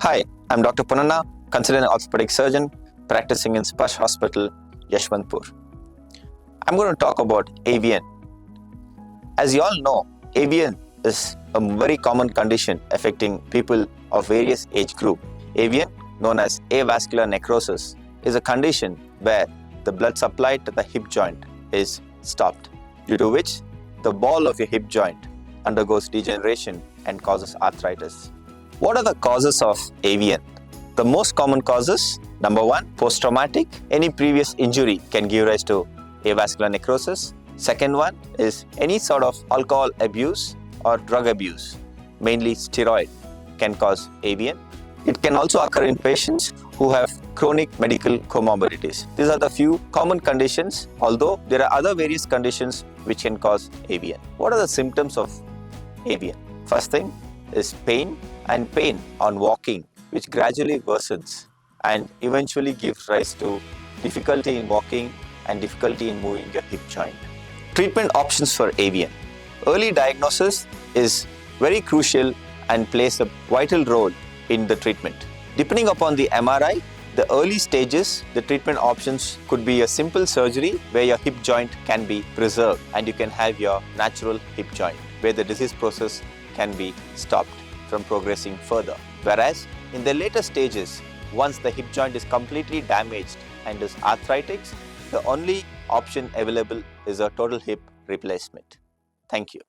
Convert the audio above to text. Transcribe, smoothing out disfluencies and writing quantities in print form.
Hi, I'm Dr. Ponnanna, consultant orthopedic surgeon practicing in SPARSH Hospital, Yeshwanthpur. I'm going to talk about AVN. As you all know, AVN is a very common condition affecting people of various age group. AVN, known as Avascular Necrosis, is a condition where the blood supply to the hip joint is stopped, due to which the ball of your hip joint undergoes degeneration and causes arthritis. What are the causes of AVN? The most common causes, number one, post-traumatic. Any previous injury can give rise to avascular necrosis. Second one is any sort of alcohol abuse or drug abuse, mainly steroid, can cause AVN. It can also occur in patients who have chronic medical comorbidities. These are the few common conditions, although there are other various conditions which can cause AVN. What are the symptoms of AVN? First thing is pain on walking, which gradually worsens and eventually gives rise to difficulty in walking and difficulty in moving your hip joint. Treatment options for AVN. Early diagnosis is very crucial and plays a vital role in the treatment. Depending upon the MRI, the early stages, the treatment options could be a simple surgery where your hip joint can be preserved and you can have your natural hip joint, where the disease process can be stopped from progressing further. Whereas in the later stages, once the hip joint is completely damaged and is arthritic, the only option available is a total hip replacement. Thank you.